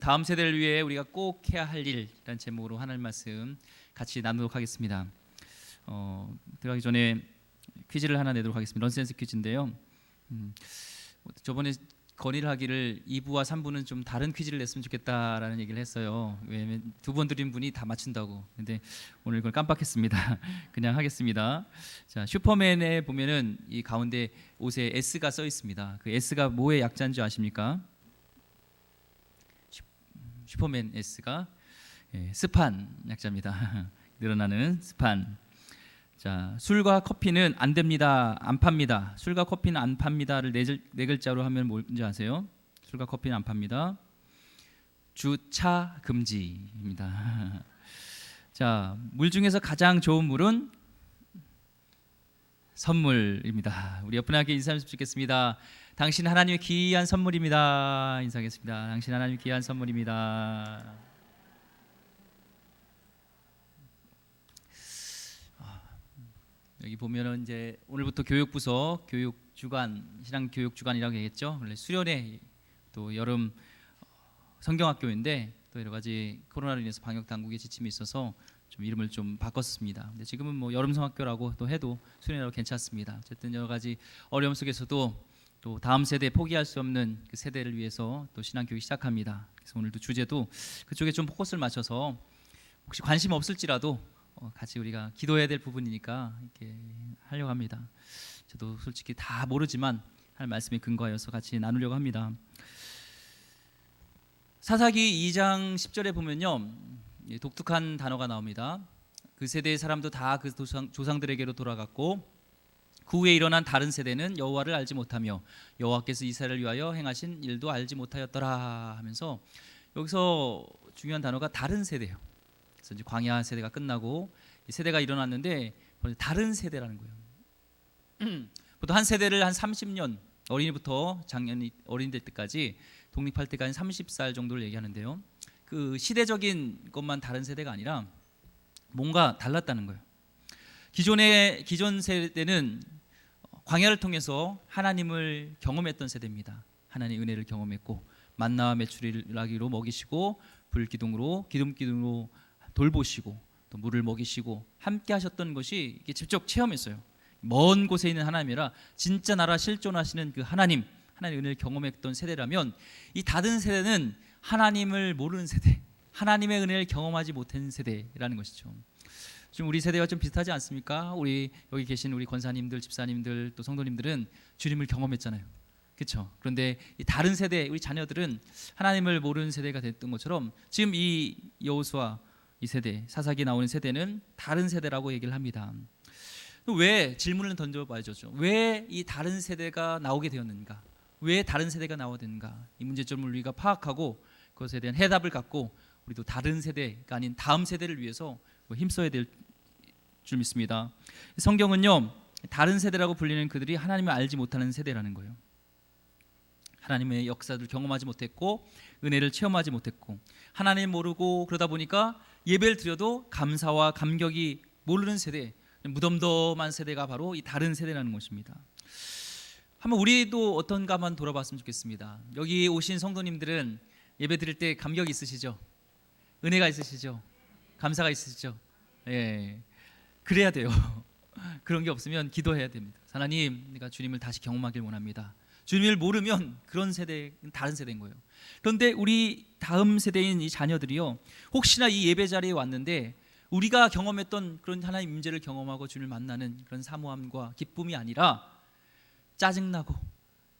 다음 세대를 위해 우리가 꼭 해야 할 일이라는 제목으로 하나님 말씀 같이 나누도록 하겠습니다. 들어가기 전에 퀴즈를 하나 내도록 하겠습니다. 넌센스 퀴즈인데요. 저번에 건의를 하기를 2부와 3부는 좀 다른 퀴즈를 냈으면 좋겠다라는 얘기를 했어요. 왜냐면 두 번 드린 분이 다 맞춘다고. 근데 오늘 그걸 깜빡했습니다. 그냥 하겠습니다. 자, 슈퍼맨에 보면은 이 가운데 옷에 S가 써 있습니다. 그 S가 뭐의 약자인지 아십니까? 슈퍼맨 S가 스판 약자입니다. 늘어나는 스판. 자, 술과 커피는 안 됩니다. 안 팝니다. 술과 커피는 안 팝니다를 네 글자로 하면 뭔지 아세요? 술과 커피는 안 팝니다. 주차 금지입니다. 자, 물 중에서 가장 좋은 물은 선물입니다. 우리 옆분 함께 인사하면 좋겠습니다. 당신 하나님의 귀한 선물입니다. 인사하겠습니다. 당신 하나님의 귀한 선물입니다. 여기 보면은 이제 오늘부터 교육부서 교육주간, 신앙교육주간이라고 얘기했죠. 원래 수련회 또 여름 성경학교인데 또 여러 가지 코로나로 인해서 방역 당국의 지침이 있어서 좀 이름을 좀 바꿨습니다. 근데 지금은 뭐 여름 성학교라고 또 해도 수련회로 괜찮습니다. 어쨌든 여러 가지 어려움 속에서도 또 다음 세대에 포기할 수 없는 그 세대를 위해서 또 신앙교육 시작합니다. 그래서 오늘도 주제도 그쪽에 좀 포커스를 맞춰서 혹시 관심 없을지라도 같이 우리가 기도해야 될 부분이니까 이렇게 하려고 합니다. 저도 솔직히 다 모르지만 할 말씀에 근거하여서 같이 나누려고 합니다. 사사기 2장 10절에 보면요, 독특한 단어가 나옵니다. 그 세대의 사람도 다 그 조상들에게로 돌아갔고 그 후에 일어난 다른 세대는 여호와를 알지 못하며 여호와께서 이스라엘을 위하여 행하신 일도 알지 못하였더라 하면서 여기서 중요한 단어가 다른 세대예요. 그래서 이제 광야 세대가 끝나고 이 세대가 일어났는데 다른 세대라는 거예요. 보통 한 세대를 한 30년, 어린이부터 작년이 어린이 될 때까지 독립할 때까지 30살 정도를 얘기하는데요. 그 시대적인 것만 다른 세대가 아니라 뭔가 달랐다는 거예요. 기존 세대는 광야를 통해서 하나님을 경험했던 세대입니다. 하나님의 은혜를 경험했고 만나와 메추리라기로 먹이시고 불기둥으로 기둥으로 돌보시고 또 물을 먹이시고 함께 하셨던 것이 이게 직접 체험했어요. 먼 곳에 있는 하나님이라 진짜 나라 실존하시는 그 하나님의 은혜를 경험했던 세대라면 이 다른 세대는 하나님을 모르는 세대, 하나님의 은혜를 경험하지 못한 세대라는 것이죠. 지금 우리 세대와 좀 비슷하지 않습니까? 우리 여기 계신 우리 권사님들, 집사님들 또 성도님들은 주님을 경험했잖아요. 그렇죠? 그런데 이 다른 세대, 우리 자녀들은 하나님을 모르는 세대가 됐던 것처럼 지금 이 여호수아 이 세대, 사사기 나오는 세대는 다른 세대라고 얘기를 합니다. 왜 질문을 던져봐야죠. 왜 이 다른 세대가 나오게 되었는가? 왜 다른 세대가 나오게 됐는가? 이 문제점을 우리가 파악하고 그것에 대한 해답을 갖고 우리도 다른 세대가 아닌 다음 세대를 위해서 힘써야 될 줄 믿습니다. 성경은요, 다른 세대라고 불리는 그들이 하나님을 알지 못하는 세대라는 거예요. 하나님의 역사를 경험하지 못했고 은혜를 체험하지 못했고 하나님 모르고 그러다 보니까 예배를 드려도 감사와 감격이 모르는 세대, 무덤덤한 세대가 바로 이 다른 세대라는 것입니다. 한번 우리도 어떤가만 돌아봤으면 좋겠습니다. 여기 오신 성도님들은 예배 드릴 때 감격이 있으시죠? 은혜가 있으시죠? 감사가 있으시죠? 예, 그래야 돼요. 그런 게 없으면 기도해야 됩니다. 하나님, 내가 주님을 다시 경험하길 원합니다. 주님을 모르면 그런 세대는 다른 세대인 거예요. 그런데 우리 다음 세대인 이 자녀들이요, 혹시나 이 예배 자리에 왔는데 우리가 경험했던 그런 하나님 임재를 경험하고 주님을 만나는 그런 사모함과 기쁨이 아니라 짜증나고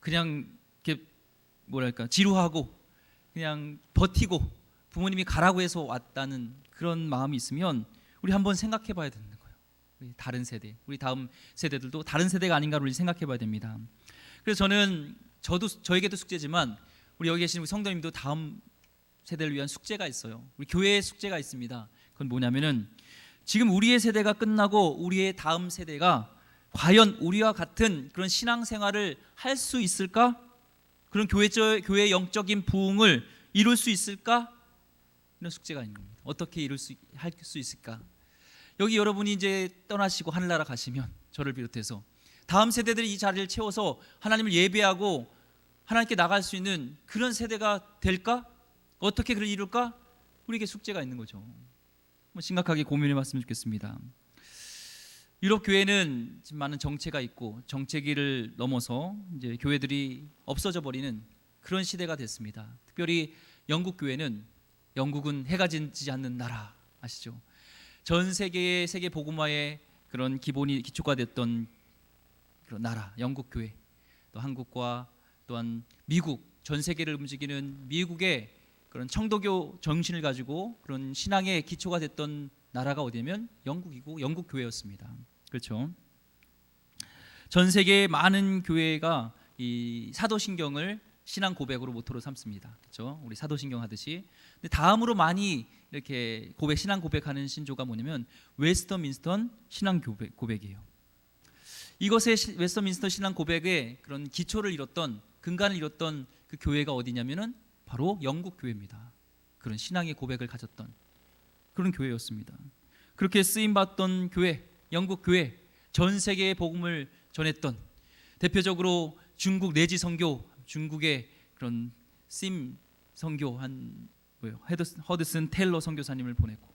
그냥 이렇게 뭐랄까 지루하고 그냥 버티고 부모님이 가라고 해서 왔다는 그런 마음이 있으면 우리 한번 생각해 봐야 되는 거예요. 우리 다른 세대, 우리 다음 세대들도 다른 세대가 아닌가를 우리 생각해 봐야 됩니다. 그래서 저에게도 숙제지만 우리 여기 계신 우리 성도님도 다음 세대를 위한 숙제가 있어요. 우리 교회의 숙제가 있습니다. 그건 뭐냐면은 지금 우리의 세대가 끝나고 우리의 다음 세대가 과연 우리와 같은 그런 신앙생활을 할 수 있을까? 그런 교회의 영적인 부흥을 이룰 수 있을까? 이런 숙제가 있는 겁니다. 어떻게 할 수 있을까? 여기 여러분이 이제 떠나시고 하늘나라 가시면 저를 비롯해서 다음 세대들이 이 자리를 채워서 하나님을 예배하고 하나님께 나갈 수 있는 그런 세대가 될까? 어떻게 그를 이룰까? 우리에게 숙제가 있는 거죠. 심각하게 고민해 봤으면 좋겠습니다. 유럽 교회는 지금 많은 정체가 있고 정체기를 넘어서 이제 교회들이 없어져 버리는 그런 시대가 됐습니다. 특별히 영국 교회는, 영국은 해가 지지 않는 나라 아시죠? 전 세계의 세계 복음화의 그런 기초가 됐던 그런 나라, 영국 교회, 또 한국과 또한 미국, 전 세계를 움직이는 미국의 그런 청도교 정신을 가지고 그런 신앙의 기초가 됐던 나라가 어디냐면 영국이고 영국 교회였습니다. 그렇죠? 전 세계의 많은 교회가 이 사도신경을 신앙 고백으로 모토로 삼습니다. 그렇죠? 우리 사도신경 하듯이. 근데 다음으로 많이 이렇게 신앙 고백하는 신조가 뭐냐면 웨스터민스터 신앙 고백이에요. 이것의 웨스터민스터 신앙 고백의 그런 기초를 이뤘던, 근간을 이뤘던 그 교회가 어디냐면은 바로 영국 교회입니다. 그런 신앙의 고백을 가졌던 그런 교회였습니다. 그렇게 쓰임 받던 교회, 영국 교회, 전 세계에 복음을 전했던, 대표적으로 중국 내지 선교, 중국의 그런 심 선교 허드슨 테일러 선교사님을 보냈고,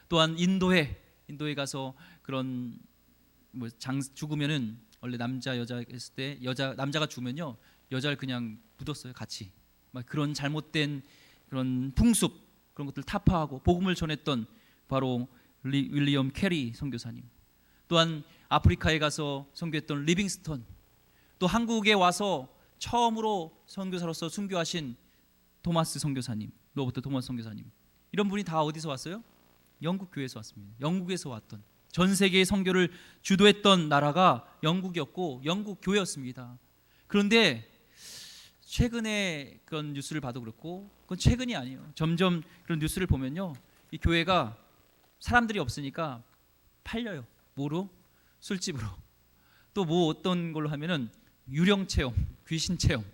또한 인도에 가서 그런 죽으면은 원래 남자 여자 했을 때 남자가 죽으면요 여자를 그냥 묻었어요, 같이. 막 그런 잘못된 그런 풍습, 그런 것들 타파하고 복음을 전했던 바로 윌리엄 캐리 선교사님, 또한 아프리카에 가서 선교했던 리빙스턴, 또 한국에 와서 처음으로 선교사로서 순교하신 토마스 선교사님, 로버트 토마스 선교사님, 이런 분이 다 어디서 왔어요? 영국 교회에서 왔습니다. 영국에서 왔던, 전 세계의 선교를 주도했던 나라가 영국이었고 영국 교회였습니다. 그런데 최근에 그런 뉴스를 봐도 그렇고, 그건 최근이 아니에요. 점점 그런 뉴스를 보면요, 이 교회가 사람들이 없으니까 팔려요. 뭐로? 술집으로. 또 뭐 어떤 걸로 하면은 유령 체험, 귀신 체험.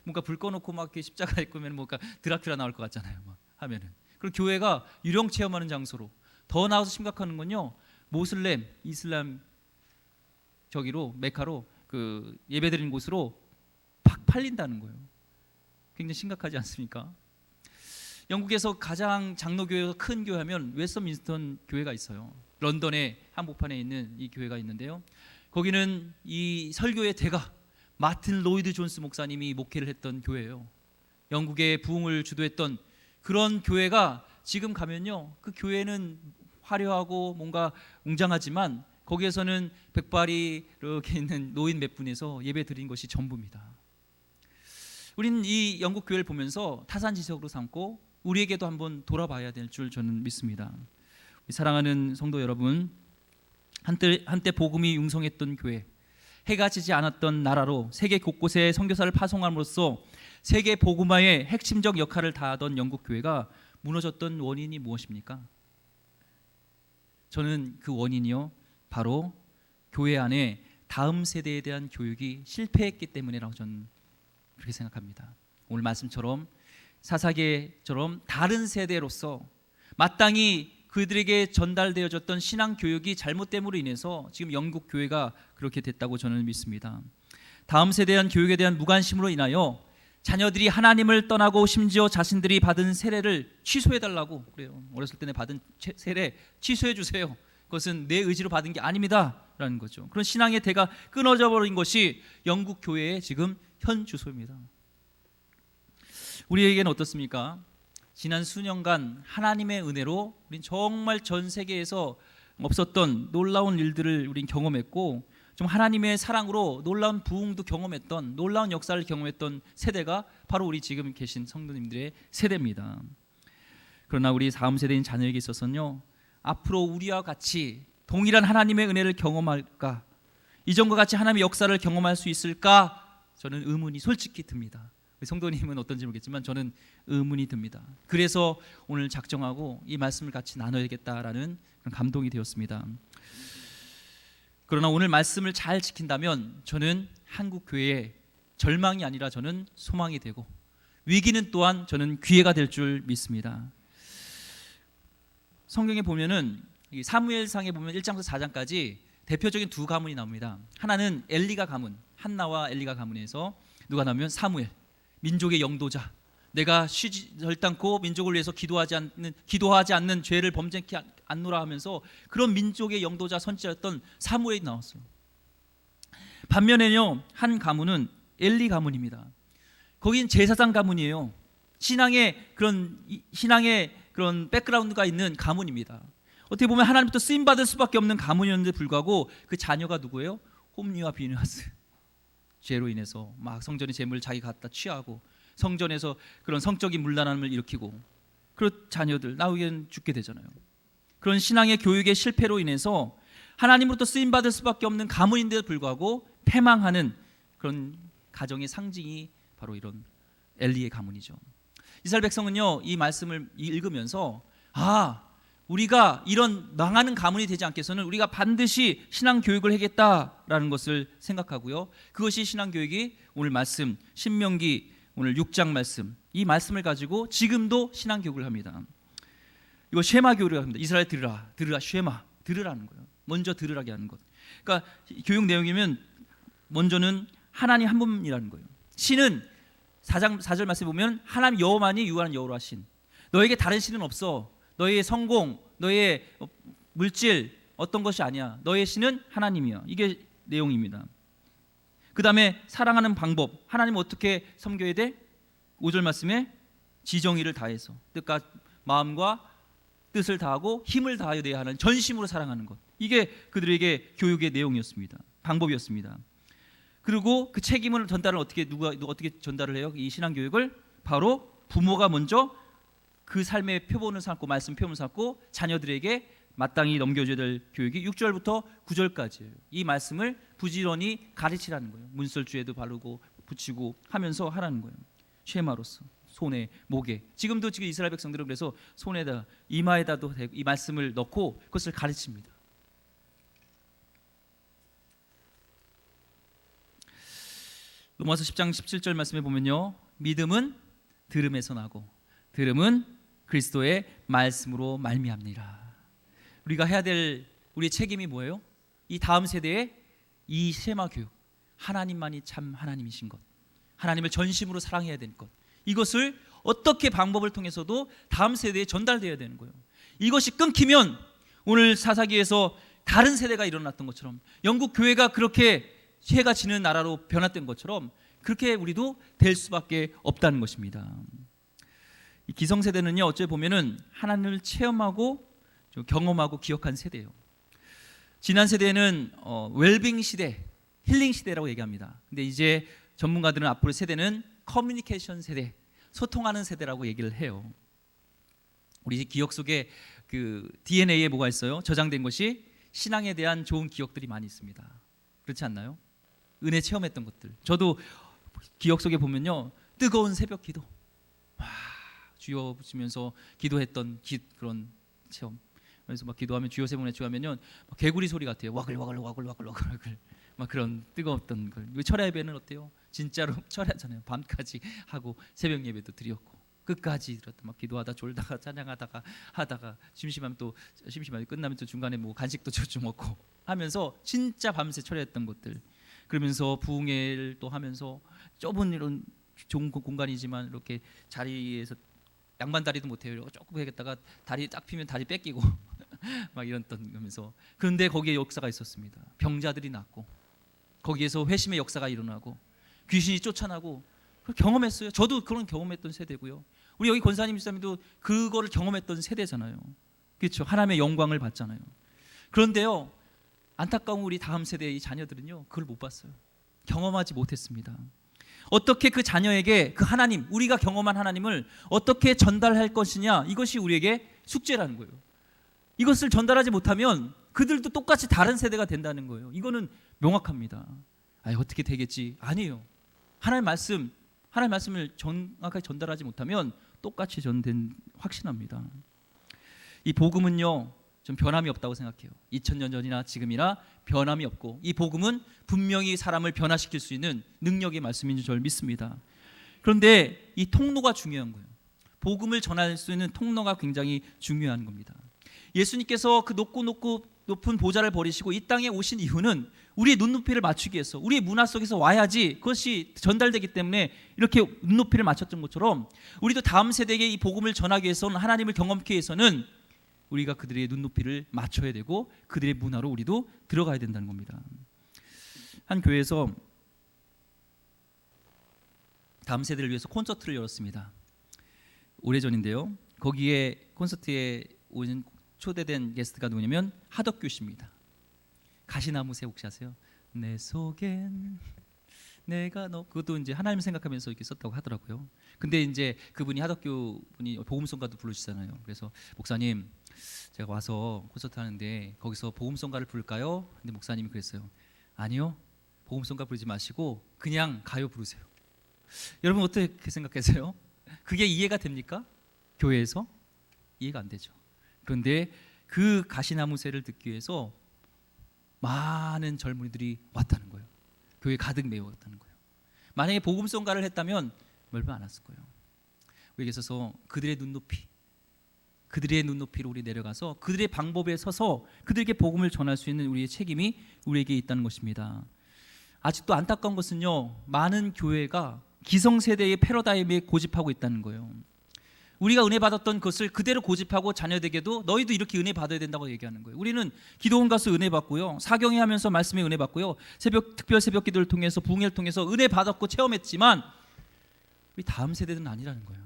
뭔가 불 꺼놓고 막 이렇게 십자가 입고 면 뭔가 드라큘라 나올 것 같잖아요. 막 하면은. 그리고 교회가 유령 체험하는 장소로. 더 나아서 심각한 건요, 모슬렘, 이슬람 저기로 메카로 그 예배드리는 곳으로 팍 팔린다는 거예요. 굉장히 심각하지 않습니까? 영국에서 가장 장로교회가 큰 교회하면 웨스터민스터 교회가 있어요. 런던의 한복판에 있는 이 교회가 있는데요, 거기는 이 설교의 대가 마틴 로이드 존스 목사님이 목회를 했던 교회예요. 영국의 부흥을 주도했던 그런 교회가 지금 가면요, 그 교회는 화려하고 뭔가 웅장하지만 거기에서는 백발이 이렇게 있는 노인 몇 분에서 예배 드린 것이 전부입니다. 우리는 이 영국 교회를 보면서 타산지석으로 삼고 우리에게도 한번 돌아봐야 될 줄 저는 믿습니다. 사랑하는 성도 여러분, 한때 복음이 융성했던 교회, 해가 지지 않았던 나라로 세계 곳곳에 선교사를 파송함으로써 세계 복음화의 핵심적 역할을 다하던 영국 교회가 무너졌던 원인이 무엇입니까? 저는 그 원인이요, 바로 교회 안에 다음 세대에 대한 교육이 실패했기 때문이라고 저는 그렇게 생각합니다. 오늘 말씀처럼 사사계처럼 다른 세대로서 마땅히 그들에게 전달되어졌던 신앙 교육이 잘못됨으로 인해서 지금 영국 교회가 그렇게 됐다고 저는 믿습니다. 다음 세대에 대한 교육에 대한 무관심으로 인하여 자녀들이 하나님을 떠나고 심지어 자신들이 받은 세례를 취소해달라고 그래요. 어렸을 때 받은 세례 취소해 주세요. 그것은 내 의지로 받은 게 아닙니다 라는 거죠. 그런 신앙의 대가 끊어져 버린 것이 영국 교회의 지금 현 주소입니다. 우리에게는 어떻습니까? 지난 수년간 하나님의 은혜로 우린 정말 전 세계에서 없었던 놀라운 일들을 우린 경험했고, 좀 하나님의 사랑으로 놀라운 부흥도 경험했던, 놀라운 역사를 경험했던 세대가 바로 우리 지금 계신 성도님들의 세대입니다. 그러나 우리 다음 세대인 자녀에게 있어서는요, 앞으로 우리와 같이 동일한 하나님의 은혜를 경험할까, 이전과 같이 하나님의 역사를 경험할 수 있을까, 저는 의문이 솔직히 듭니다. 성도님은 어떤지 모르겠지만 저는 의문이 듭니다. 그래서 오늘 작정하고 이 말씀을 같이 나눠야겠다라는 그런 감동이 되었습니다. 그러나 오늘 말씀을 잘 지킨다면 저는 한국 교회의 절망이 아니라 저는 소망이 되고, 위기는 또한 저는 기회가 될 줄 믿습니다. 성경에 보면은 사무엘상에 보면 1장부터 4장까지 대표적인 두 가문이 나옵니다. 하나는 엘리가 가문, 한나와 엘리가 가문에서 누가 나오면 사무엘, 민족의 영도자, 내가 쉬지 절단코 민족을 위해서 기도하지 않는 죄를 범죄케 않노라 하면서 그런 민족의 영도자 선지자였던 사무엘이 나왔어요. 반면에요, 한 가문은 엘리 가문입니다. 거긴 제사장 가문이에요. 신앙의 그런 백그라운드가 있는 가문입니다. 어떻게 보면 하나님부터 쓰임 받을 수밖에 없는 가문이었는데 불구하고 그 자녀가 누구예요? 홈리와 비느하스. 죄로 인해서 막 성전의 재물을 자기 갖다 취하고 성전에서 그런 성적인 문란함을 일으키고 그런 자녀들 나오기엔 죽게 되잖아요. 그런 신앙의 교육의 실패로 인해서 하나님으로부터 쓰임 받을 수밖에 없는 가문인데도 불구하고 패망하는 그런 가정의 상징이 바로 이런 엘리의 가문이죠. 이스라엘 백성은요, 이 말씀을 읽으면서 우리가 이런 망하는 가문이 되지 않게 해서는 우리가 반드시 신앙 교육을 하겠다라는 것을 생각하고요. 그것이 신앙 교육이 오늘 말씀 신명기 오늘 6장 말씀, 이 말씀을 가지고 지금도 신앙 교육을 합니다. 이거 쉐마 교육을 합니다. 이스라엘 들으라, 쉐마, 들으라는 거예요. 먼저 들으라게 하는 것. 그러니까 교육 내용이면 먼저는 하나님 한 분이라는 거예요. 신은 4절 말씀에 보면 하나님 여호와만이 유일한 여호라 신. 너에게 다른 신은 없어. 너의 성공, 너의 물질 어떤 것이 아니야. 너의 신은 하나님이야. 이게 내용입니다. 그 다음에 사랑하는 방법, 하나님 어떻게 섬겨야 돼? 5절 말씀에 지정의를 다해서 뜻과 마음과 뜻을 다하고 힘을 다해야 하는 전심으로 사랑하는 것. 이게 그들에게 교육의 내용이었습니다. 방법이었습니다. 그리고 그 책임을 전달을 어떻게 전달을 해요? 이 신앙 교육을 바로 부모가 먼저 그 삶의 표본을 삼고 말씀 표본을 삼고 자녀들에게 마땅히 넘겨줘야 될 교육이 6절부터 9절까지예요. 이 말씀을 부지런히 가르치라는 거예요. 문설주에도 바르고 붙이고 하면서 하라는 거예요. 쉐마로서 손에 목에 지금 이스라엘 백성들은 그래서 손에다 이마에다도 이 말씀을 넣고 그것을 가르칩니다. 로마서 10장 17절 말씀에 보면요, 믿음은 들음에서 나고 들음은 그리스도의 말씀으로 말미암니라. 우리가 해야 될 우리의 책임이 뭐예요? 이 다음 세대의 이 쉐마 교육, 하나님만이 참 하나님이신 것, 하나님을 전심으로 사랑해야 되는 것, 이것을 어떻게 방법을 통해서도 다음 세대에 전달돼야 되는 거예요. 이것이 끊기면 오늘 사사기에서 다른 세대가 일어났던 것처럼 영국 교회가 그렇게 해가 지는 나라로 변화된 것처럼 그렇게 우리도 될 수밖에 없다는 것입니다. 이 기성세대는요, 어째 보면은 하나님을 체험하고 경험하고 기억한 세대예요. 지난 세대는 웰빙 시대, 힐링 시대라고 얘기합니다. 근데 이제 전문가들은 앞으로 세대는 커뮤니케이션 세대, 소통하는 세대라고 얘기를 해요. 우리 기억 속에 그 DNA에 뭐가 있어요? 저장된 것이 신앙에 대한 좋은 기억들이 많이 있습니다. 그렇지 않나요? 은혜 체험했던 것들. 저도 기억 속에 보면요, 뜨거운 새벽 기도, 주여 부르면서 기도했던 그런 체험. 그래서 막 기도하면 주여 세 번에 주하면요, 개구리 소리 같아요. 와글와글 막 그런 뜨거웠던 걸. 철야 예배는 어때요? 진짜로 철야잖아요. 밤까지 하고 새벽 예배도 드렸고 끝까지 들었다. 막 기도하다 졸다가 찬양하다가 하다가 심심하면 끝나면 또 중간에 뭐 간식도 좀 먹고 하면서 진짜 밤새 철야했던 것들. 그러면서 부흥회를 또 하면서 좁은 이런 좋은 공간이지만 이렇게 자리에서 양반다리도 못해요. 조금 해겠다가 다리 딱 피면 다리 뺏기고 막 이랬던 거면서. 그런데 거기에 역사가 있었습니다. 병자들이 낫고 거기에서 회심의 역사가 일어나고 귀신이 쫓아나고 그걸 경험했어요. 저도 그런 경험했던 세대고요. 우리 여기 권사님 집사님도 그거를 경험했던 세대잖아요. 그렇죠? 하나님의 영광을 봤잖아요. 그런데요, 안타까운 우리 다음 세대의 자녀들은요, 그걸 못 봤어요. 경험하지 못했습니다. 어떻게 그 자녀에게 그 하나님, 우리가 경험한 하나님을 어떻게 전달할 것이냐, 이것이 우리에게 숙제라는 거예요. 이것을 전달하지 못하면 그들도 똑같이 다른 세대가 된다는 거예요. 이거는 명확합니다. 어떻게 되겠지? 아니에요. 하나님의 말씀을 정확하게 전달하지 못하면 똑같이 확신합니다. 이 복음은요, 좀 변함이 없다고 생각해요. 2000년 전이나 지금이나 변함이 없고, 이 복음은 분명히 사람을 변화시킬 수 있는 능력의 말씀인 줄 저를 믿습니다. 그런데 이 통로가 중요한 거예요. 복음을 전할 수 있는 통로가 굉장히 중요한 겁니다. 예수님께서 그 높은 보좌를 버리시고 이 땅에 오신 이유는 우리의 눈높이를 맞추기 위해서, 우리의 문화 속에서 와야지 그것이 전달되기 때문에 이렇게 눈높이를 맞췄던 것처럼, 우리도 다음 세대에게 이 복음을 전하기 위해서는, 하나님을 경험하기 위해서는 우리가 그들의 눈높이를 맞춰야 되고 그들의 문화로 우리도 들어가야 된다는 겁니다. 한 교회에서 다음 세대를 위해서 콘서트를 열었습니다. 오래전인데요. 거기에 콘서트에 오는 초대된 게스트가 누구냐면 하덕규 씨입니다. 가시나무새 혹시 아세요? 내 속엔 내가 너, 그것도 이제 하나님 생각하면서 이렇게 썼다고 하더라고요. 근데 이제 그분이, 하덕규 분이 복음성가도 부르시잖아요. 그래서 목사님, 제가 와서 콘서트 하는데 거기서 복음성가를 부를까요? 근데 목사님이 그랬어요. 아니요, 복음성가 부르지 마시고 그냥 가요 부르세요. 여러분 어떻게 생각하세요? 그게 이해가 됩니까? 교회에서? 이해가 안 되죠. 그런데 그 가시나무새를 듣기 위해서 많은 젊은이들이 왔다는 거예요. 교회 가득 메웠다는 거예요. 만약에 복음성가를 했다면 몇분 안 왔을 거예요. 우리에게 있어서 그들의 눈높이로 우리 내려가서 그들의 방법에 서서 그들에게 복음을 전할 수 있는 우리의 책임이 우리에게 있다는 것입니다. 아직도 안타까운 것은요, 많은 교회가 기성세대의 패러다임에 고집하고 있다는 거예요. 우리가 은혜 받았던 것을 그대로 고집하고 자녀에게도 너희도 이렇게 은혜 받아야 된다고 얘기하는 거예요. 우리는 기도원 가서 은혜 받고요, 사경회 하면서 말씀에 은혜 받고요, 특별 새벽 기도를 통해서, 부흥회를 통해서 은혜 받았고 체험했지만 우리 다음 세대는 아니라는 거예요.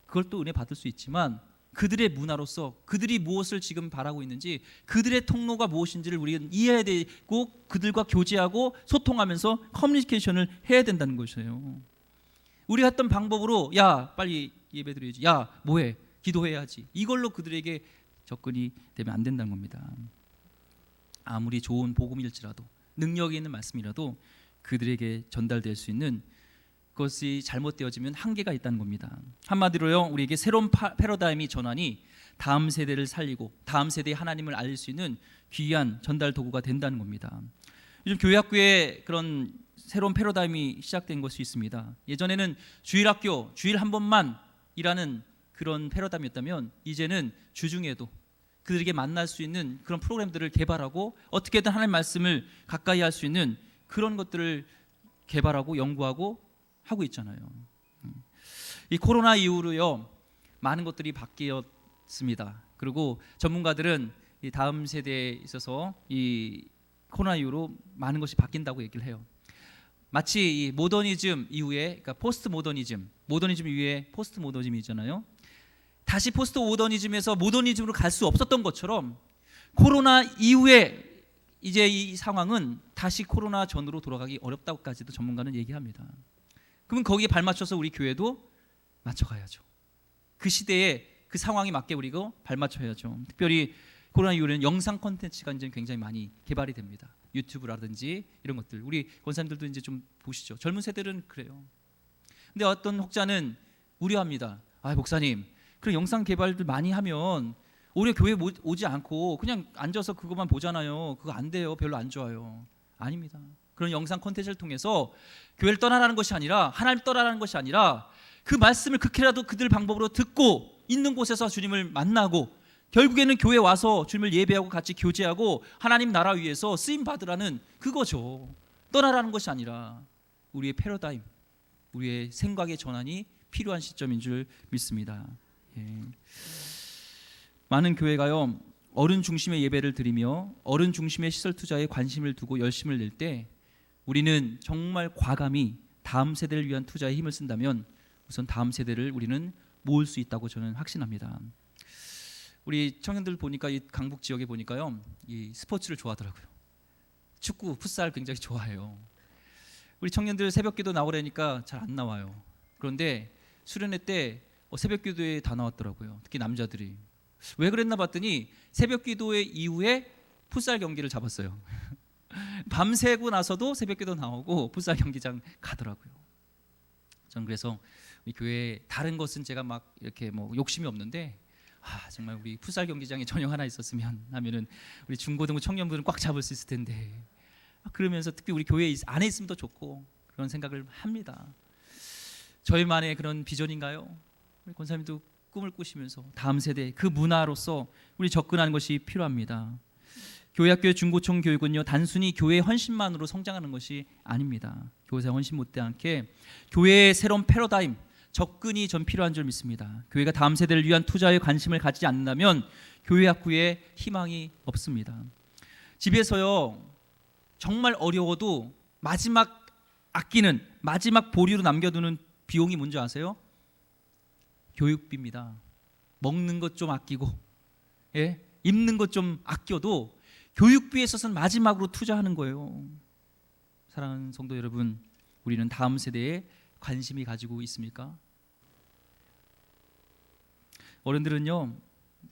그걸 또 은혜 받을 수 있지만 그들의 문화로서 그들이 무엇을 지금 바라고 있는지, 그들의 통로가 무엇인지를 우리는 이해해야 되고 그들과 교제하고 소통하면서 커뮤니케이션을 해야 된다는 것이에요. 우리가 했던 방법으로 야 빨리 예배 드려야지, 야 뭐해, 기도해야지, 이걸로 그들에게 접근이 되면 안 된다는 겁니다. 아무리 좋은 복음일지라도, 능력이 있는 말씀이라도 그들에게 전달될 수 있는 그것이 잘못되어지면 한계가 있다는 겁니다. 한마디로요, 우리에게 새로운 패러다임이 전환이 다음 세대를 살리고 다음 세대의 하나님을 알릴 수 있는 귀한 전달 도구가 된다는 겁니다. 요즘 교회학교에 그런 새로운 패러다임이 시작된 것이 있습니다. 예전에는 주일학교, 주일 한 번만이라는 그런 패러다임이었다면 이제는 주중에도 그들에게 만날 수 있는 그런 프로그램들을 개발하고 어떻게든 하나님의 말씀을 가까이 할 수 있는 그런 것들을 개발하고 연구하고 하고 있잖아요. 이 코로나 이후로요, 많은 것들이 바뀌었습니다. 그리고 전문가들은 이 다음 세대에 있어서 이 코로나 이후로 많은 것이 바뀐다고 얘기를 해요. 마치 이 모더니즘 이후에, 그러니까 포스트 모더니즘, 모더니즘 이후에 포스트 모더니즘이잖아요. 다시 포스트 모더니즘에서 모더니즘으로 갈 수 없었던 것처럼 코로나 이후에 이제 이 상황은 다시 코로나 전으로 돌아가기 어렵다고까지도 전문가는 얘기합니다. 그러면 거기에 발맞춰서 우리 교회도 맞춰가야죠. 그 시대에 그 상황에 맞게 우리가 발맞춰야죠. 특별히 코로나 이후에는 영상 콘텐츠가 이제 굉장히 많이 개발이 됩니다. 유튜브라든지 이런 것들, 우리 권사님들도 이제 좀 보시죠. 젊은 세대들은 그래요. 근데 어떤 혹자는 우려합니다. 아, 목사님, 그런 영상 개발들 많이 하면 오히려 교회 오지 않고 그냥 앉아서 그것만 보잖아요. 그거 안 돼요. 별로 안 좋아요. 아닙니다. 그런 영상 콘텐츠를 통해서 교회를 떠나라는 것이 아니라, 하나님을 떠나라는 것이 아니라 그 말씀을 극히라도 그들 방법으로 듣고 있는 곳에서 주님을 만나고 결국에는 교회 와서 주님을 예배하고 같이 교제하고 하나님 나라 위해서 쓰임 받으라는 그거죠. 떠나라는 것이 아니라 우리의 패러다임, 우리의 생각의 전환이 필요한 시점인 줄 믿습니다. 예. 많은 교회가요, 어른 중심의 예배를 드리며 어른 중심의 시설 투자에 관심을 두고 열심을 낼 때 우리는 정말 과감히 다음 세대를 위한 투자에 힘을 쓴다면 우선 다음 세대를 우리는 모을 수 있다고 저는 확신합니다. 우리 청년들 보니까 이 강북 지역에 보니까요, 이 스포츠를 좋아하더라고요. 축구, 풋살 굉장히 좋아해요. 우리 청년들 새벽기도 나오라니까 잘 안 나와요. 그런데 수련회 때 새벽기도에 다 나왔더라고요. 특히 남자들이. 왜 그랬나 봤더니 새벽기도회 이후에 풋살 경기를 잡았어요. 밤새고 나서도 새벽기도 나오고 풋살 경기장 가더라고요. 전 그래서 우리 교회 다른 것은 제가 막 이렇게 뭐 욕심이 없는데, 정말 우리 풋살 경기장에 전용 하나 있었으면 하면은 우리 중고등부 청년분들은 꽉 잡을 수 있을 텐데, 그러면서 특히 우리 교회 안에 있으면 더 좋고 그런 생각을 합니다. 저희만의 그런 비전인가요? 우리 권사님도 꿈을 꾸시면서 다음 세대 그 문화로서 우리 접근하는 것이 필요합니다. 교회학교의 중고청 교육은요, 단순히 교회 헌신만으로 성장하는 것이 아닙니다. 교회 헌신 못지않게 교회의 새로운 패러다임, 접근이 전 필요한 줄 믿습니다. 교회가 다음 세대를 위한 투자에 관심을 갖지 않는다면 교회학교에 희망이 없습니다. 집에서요, 정말 어려워도 마지막 아끼는, 마지막 보류로 남겨두는 비용이 뭔지 아세요? 교육비입니다. 먹는 것 좀 아끼고, 입는 것 좀 아껴도 교육비에 있어서는 마지막으로 투자하는 거예요. 사랑하는 성도 여러분, 우리는 다음 세대에 관심이 가지고 있습니까? 어른들은요,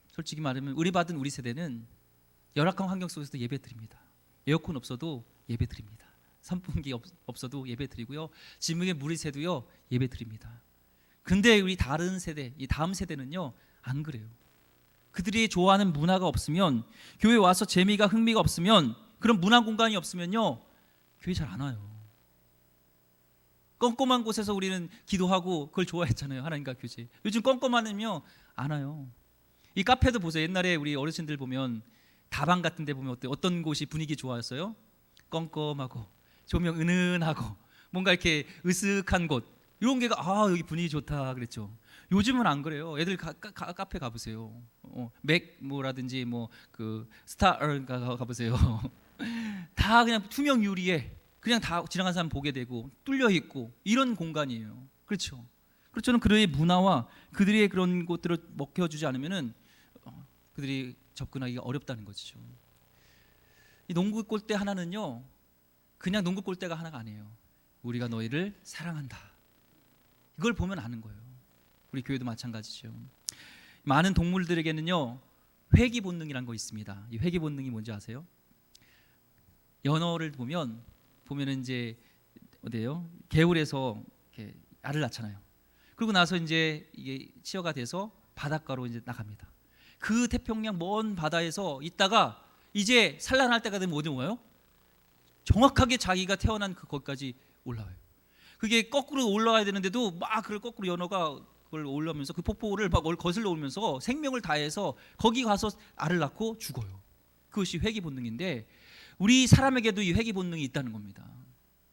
솔직히 말하면 우리 받은 우리 세대는 열악한 환경 속에서도 예배 드립니다. 에어컨 없어도 예배 드립니다. 선풍기 없어도 예배 드리고요. 지붕에 물이 새도요, 예배 드립니다. 근데 우리 다른 세대, 이 다음 세대는요, 안 그래요. 그들이 좋아하는 문화가 없으면, 교회 와서 재미가 흥미가 없으면, 그런 문화 공간이 없으면요, 교회 잘 안 와요. 껌껌한 곳에서 우리는 기도하고 그걸 좋아했잖아요. 하나님과 교제. 요즘 껌껌하면요 안 와요. 이 카페도 보세요. 옛날에 우리 어르신들 보면 다방 같은 데 보면 어떤 곳이 분위기 좋아했어요? 껌껌하고 조명 은은하고 뭔가 이렇게 으슥한 곳, 이런 게가 여기 분위기 좋다 그랬죠. 요즘은 안 그래요. 애들 카페 가보세요. 맥 뭐라든지 뭐 그 스타 가보세요. 다 그냥 투명 유리에 그냥 다 지나가는 사람 보게 되고 뚫려 있고 이런 공간이에요. 그렇죠. 그래서 저는 그들의 문화와 그들의 그런 것들을 먹혀주지 않으면은 그들이 접근하기가 어렵다는 것이죠. 이 농구 골대 하나는요, 그냥 농구 골대가 하나가 아니에요. 우리가 너희를 사랑한다. 이걸 보면 아는 거예요. 우리 교회도 마찬가지죠. 많은 동물들에게는요, 회귀 본능이란 거 있습니다. 이 회귀 본능이 뭔지 아세요? 연어를 보면은 이제 어때요? 개울에서 이렇게 알을 낳잖아요. 그리고 나서 이제 이게 치어가 돼서 바닷가로 이제 나갑니다. 그 태평양 먼 바다에서 있다가 이제 산란할 때가 되면 어디 와요? 정확하게 자기가 태어난 거기까지 올라와요. 그게 거꾸로 올라와야 되는데도 막 그걸 거꾸로 연어가 그걸 올라오면서 그 폭포를 막 거슬러 오면서 생명을 다해서 거기 가서 알을 낳고 죽어요. 그것이 회귀 본능인데 우리 사람에게도 이 회귀 본능이 있다는 겁니다.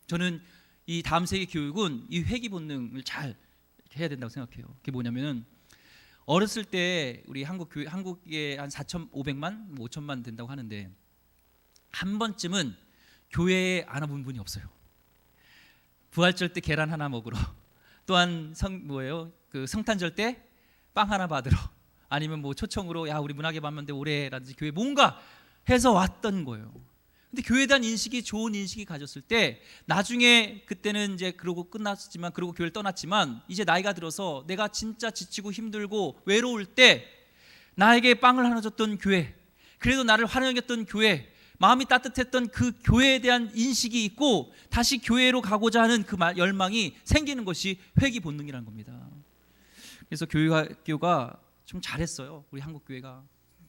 저는 이 다음 세기 교육은 이 회귀 본능을 잘 해야 된다고 생각해요. 그게 뭐냐면은 어렸을 때 우리 한국에 한 4,500만, 5천만 된다고 하는데 한 번쯤은 교회에 안 와본 분이 없어요. 부활절 때 계란 하나 먹으러, 또한 그 성탄절 때 빵 하나 받으러, 아니면 뭐 초청으로 야 우리 문화계 반면대 올해라든지 교회 뭔가 해서 왔던 거예요. 근데 교회에 대한 인식이 좋은 인식이 가졌을 때 나중에 그때는 이제 그러고 끝났지만 그러고 교회를 떠났지만 이제 나이가 들어서 내가 진짜 지치고 힘들고 외로울 때 나에게 빵을 하나 줬던 교회, 그래도 나를 환영했던 교회, 마음이 따뜻했던 그 교회에 대한 인식이 있고 다시 교회로 가고자 하는 그 열망이 생기는 것이 회귀 본능이라는 겁니다. 그래서 교회가 좀 잘했어요. 우리 한국교회가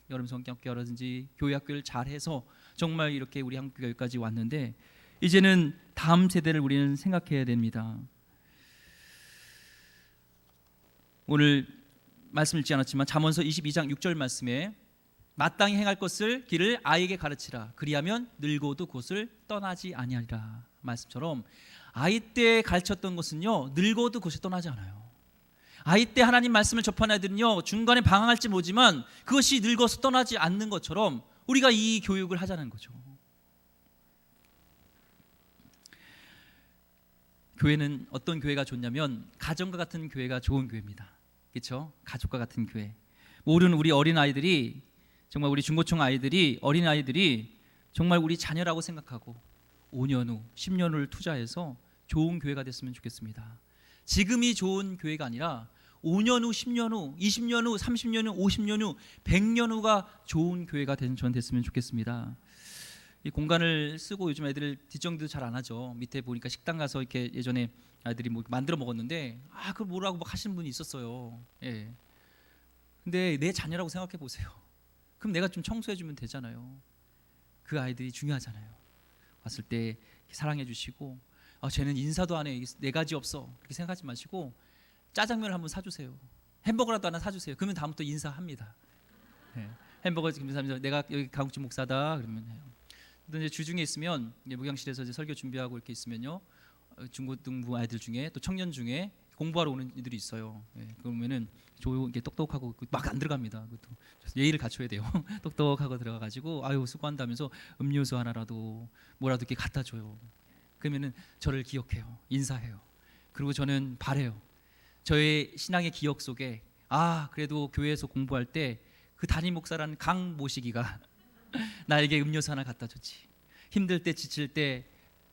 여름 성경학교라든지 교회학교를 잘해서 정말 이렇게 우리 한국교회가 여기까지 왔는데 이제는 다음 세대를 우리는 생각해야 됩니다. 오늘 말씀 읽지 않았지만 잠언서 22장 6절 말씀에 마땅히 행할 것을 길을 아이에게 가르치라. 그리하면 늙어도 곳을 떠나지 아니하리라. 말씀처럼 아이 때 가르쳤던 것은요 늙어도 곳을 떠나지 않아요. 아이 때 하나님 말씀을 접한 아이들은요 중간에 방황할지 모르지만 그것이 늙어서 떠나지 않는 것처럼 우리가 이 교육을 하자는 거죠. 교회는 어떤 교회가 좋냐면 가정과 같은 교회가 좋은 교회입니다. 그렇죠? 가족과 같은 교회. 모르는 우리 어린 아이들이 정말 우리 중고청 아이들이 어린 아이들이 정말 우리 자녀라고 생각하고 5년 후, 10년 후를 투자해서 좋은 교회가 됐으면 좋겠습니다. 지금이 좋은 교회가 아니라 5년 후, 10년 후, 20년 후, 30년 후, 50년 후, 100년 후가 좋은 교회가 전 됐으면 좋겠습니다. 이 공간을 쓰고 요즘 애들 뒷정리도 잘 안 하죠. 밑에 보니까 식당 가서 이렇게 예전에 아이들이 뭐 만들어 먹었는데 그걸 뭐라고 막 하시는 분이 있었어요. 예. 근데 내 자녀라고 생각해 보세요. 그럼 내가 좀 청소해 주면 되잖아요. 그 아이들이 중요하잖아요. 왔을 때 사랑해 주시고 쟤는 인사도 안 해, 네 가지 없어, 그렇게 생각하지 마시고 짜장면을 한번 사주세요. 햄버거라도 하나 사주세요. 그러면 다음부터 인사합니다. 네. 햄버거 지금 사면서 내가 여기 강욱진 목사다 그러면 해요. 또 이제 주중에 있으면 목양실에서 이제 설교 준비하고 이렇게 있으면요, 중고등부 아이들 중에 또 청년 중에 공부하러 오는 이들이 있어요. 예, 그러면은 조용히 똑똑하고 막 안 들어갑니다. 예의를 갖춰야 돼요. 똑똑하고 들어가가지고 아유 수고한다면서 음료수 하나라도 뭐라도 이렇게 갖다 줘요. 그러면은 저를 기억해요. 인사해요. 그리고 저는 바래요. 저의 신앙의 기억 속에 그래도 교회에서 공부할 때 그 담임 목사라는 강모시기가 나에게 음료수 하나 갖다 줬지. 힘들 때 지칠 때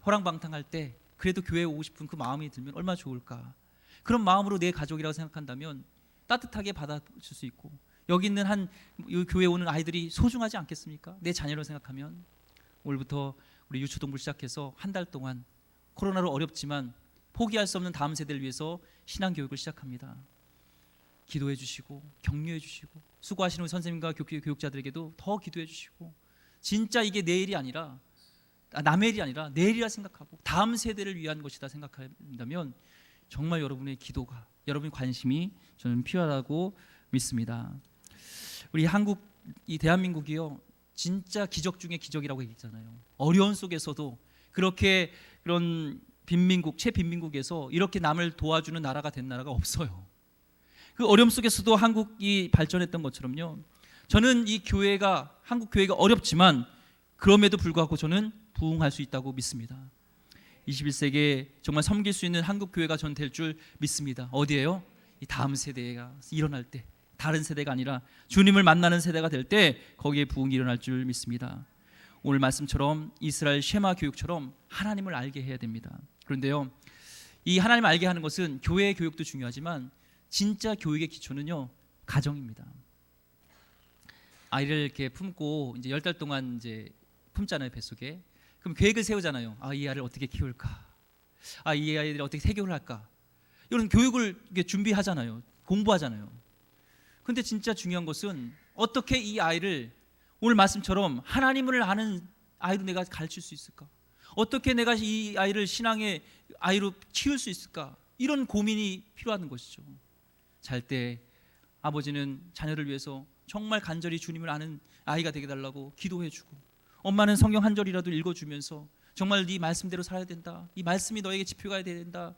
호랑방탕할 때 그래도 교회에 오고 싶은 그 마음이 들면 얼마나 좋을까. 그런 마음으로 내 가족이라고 생각한다면 따뜻하게 받아줄 수 있고, 여기 있는 이 교회에 오는 아이들이 소중하지 않겠습니까? 내 자녀로 생각하면. 오늘부터 우리 유초동부 시작해서 한 달 동안 코로나로 어렵지만 포기할 수 없는 다음 세대를 위해서 신앙교육을 시작합니다. 기도해 주시고 격려해 주시고 수고하시는 우리 선생님과 교육자들에게도 더 기도해 주시고, 진짜 이게 내일이 아니라 남의 일이 아니라 내일이라 생각하고 다음 세대를 위한 것이다 생각한다면 정말 여러분의 기도가, 여러분의 관심이 저는 필요하다고 믿습니다. 우리 한국, 이 대한민국이요, 진짜 기적 중에 기적이라고 얘기했잖아요. 어려운 속에서도 그렇게 그런 빈민국, 최빈민국에서 이렇게 남을 도와주는 나라가 된 나라가 없어요. 그 어려움 속에서도 한국이 발전했던 것처럼요, 저는 이 교회가, 한국 교회가 어렵지만 그럼에도 불구하고 저는 부흥할 수 있다고 믿습니다. 21세기에 정말 섬길 수 있는 한국 교회가 전 될 줄 믿습니다. 어디에요? 이 다음 세대가 일어날 때, 다른 세대가 아니라 주님을 만나는 세대가 될 때 거기에 부흥이 일어날 줄 믿습니다. 오늘 말씀처럼 이스라엘 쉐마 교육처럼 하나님을 알게 해야 됩니다. 그런데요, 이 하나님을 알게 하는 것은 교회의 교육도 중요하지만 진짜 교육의 기초는요, 가정입니다. 아이를 이렇게 품고 이제 10달 동안 이제 품잖아요, 뱃속에. 그럼 계획을 세우잖아요. 이 아이를 어떻게 키울까? 이 아이들이 어떻게 세교를 할까? 이런 교육을 준비하잖아요. 공부하잖아요. 근데 진짜 중요한 것은 어떻게 이 아이를 오늘 말씀처럼 하나님을 아는 아이로 내가 가르칠 수 있을까? 어떻게 내가 이 아이를 신앙의 아이로 키울 수 있을까? 이런 고민이 필요한 것이죠. 잘 때 아버지는 자녀를 위해서 정말 간절히 주님을 아는 아이가 되게 달라고 기도해주고, 엄마는 성경 한 절이라도 읽어주면서 정말 네 말씀대로 살아야 된다, 이 말씀이 너에게 지표가 돼야 된다.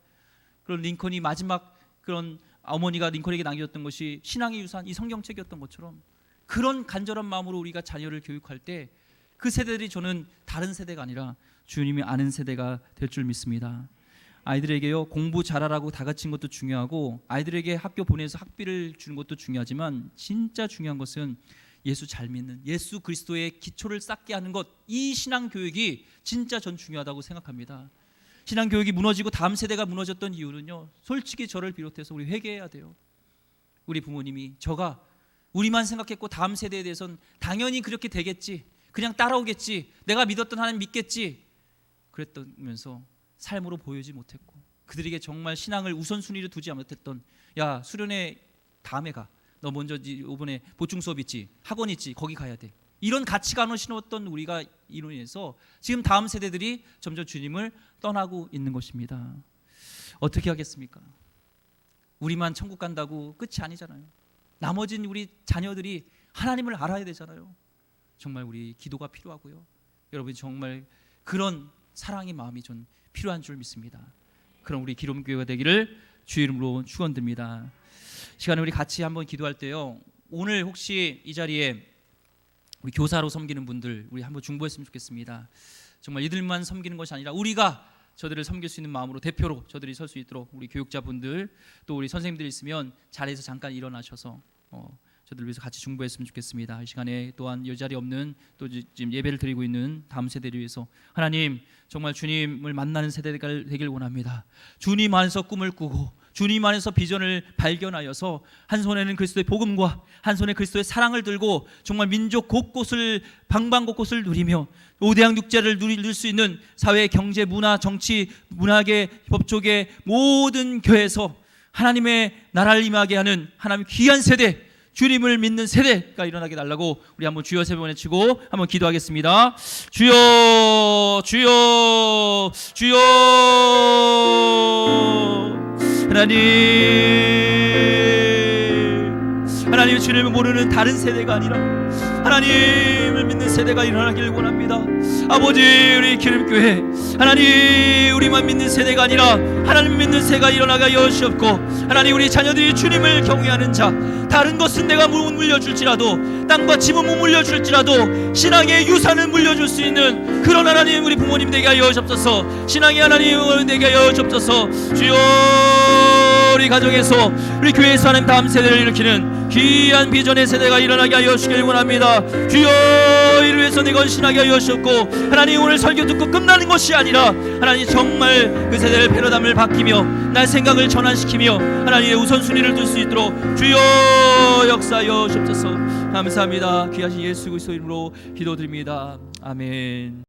그런 링컨이 마지막 그런 어머니가 링컨에게 남겨줬던 것이 신앙의 유산, 이 성경책이었던 것처럼 그런 간절한 마음으로 우리가 자녀를 교육할 때 그 세대들이 저는 다른 세대가 아니라 주님이 아는 세대가 될 줄 믿습니다. 아이들에게요, 공부 잘하라고 다그치는 것도 중요하고 아이들에게 학교 보내서 학비를 주는 것도 중요하지만 진짜 중요한 것은 예수 잘 믿는, 예수 그리스도의 기초를 쌓게 하는 것, 이 신앙 교육이 진짜 전 중요하다고 생각합니다. 신앙 교육이 무너지고 다음 세대가 무너졌던 이유는요, 솔직히 저를 비롯해서 우리 회개해야 돼요. 우리 부모님이 저가 우리만 생각했고 다음 세대에 대해서는 당연히 그렇게 되겠지, 그냥 따라오겠지, 내가 믿었던 하나님 믿겠지 그랬다면서 삶으로 보여주지 못했고, 그들에게 정말 신앙을 우선순위로 두지 못했던, 야 수련회 다음에 가, 너 먼저 이번에 보충 수업 있지, 학원 있지, 거기 가야 돼, 이런 가치관을 신었던 우리가 이로 인해서 지금 다음 세대들이 점점 주님을 떠나고 있는 것입니다. 어떻게 하겠습니까? 우리만 천국 간다고 끝이 아니잖아요. 나머진 우리 자녀들이 하나님을 알아야 되잖아요. 정말 우리 기도가 필요하고요, 여러분 정말 그런 사랑의 마음이 전 필요한 줄 믿습니다. 그럼 우리 기름교회가 되기를 주의 이름으로 축원드립니다. 시간에 우리 같이 한번 기도할 때요, 오늘 혹시 이 자리에 우리 교사로 섬기는 분들, 우리 한번 중보했으면 좋겠습니다. 정말 이들만 섬기는 것이 아니라 우리가 저들을 섬길 수 있는 마음으로 대표로 저들이 설 수 있도록 우리 교육자분들 또 우리 선생님들 있으면 자리에서 잠깐 일어나셔서 저들을 위해서 같이 중보했으면 좋겠습니다. 이 시간에 또한 이 자리에 없는 또 지금 예배를 드리고 있는 다음 세대를 위해서 하나님 정말 주님을 만나는 세대가 되길 원합니다. 주님 안에서 꿈을 꾸고 주님 안에서 비전을 발견하여서 한 손에는 그리스도의 복음과 한 손에 그리스도의 사랑을 들고 정말 민족 곳곳을 방방곳곳을 누리며 5대양 6제를 누릴 수 있는 사회, 경제, 문화, 정치, 문학의, 법조계 모든 교회에서 하나님의 나라를 임하게 하는 하나님 귀한 세대, 주님을 믿는 세대가 일어나게 달라고 우리 한번 주여 세 번 외치고 한번 기도하겠습니다. 주여 주여 주여. 하나님 하나님 주님을 모르는 다른 세대가 아니라 하나님을 믿는 세대가 일어나길 원합니다. 아버지, 우리 기름교회 하나님 우리만 믿는 세대가 아니라 하나님 믿는 세대가 일어나게 여시옵고, 하나님 우리 자녀들이 주님을 경외하는 자, 다른 것은 내가 못 물려줄지라도, 땅과 집은 못 물려줄지라도 신앙의 유산을 물려줄 수 있는 그런 하나님 우리 부모님 되게 하여 주옵소서. 신앙의 하나님 되게 하여 주옵소서. 주여, 우리 가정에서 우리 교회에서 하나님 다음 세대를 일으키는 귀한 비전의 세대가 일어나게 하여 주시길 원합니다. 주여, 이를 위해서 내가 헌신하게 하여 주셨고, 하나님 오늘 설교 듣고 끝나는 것이 아니라 하나님 정말 그 세대를 패러담을 바뀌며 날 생각을 전환시키며 하나님의 우선순위를 둘 수 있도록 주여 역사하여 주옵소서. 감사합니다. 귀하신 예수 그리스도 이름으로 기도드립니다. 아멘.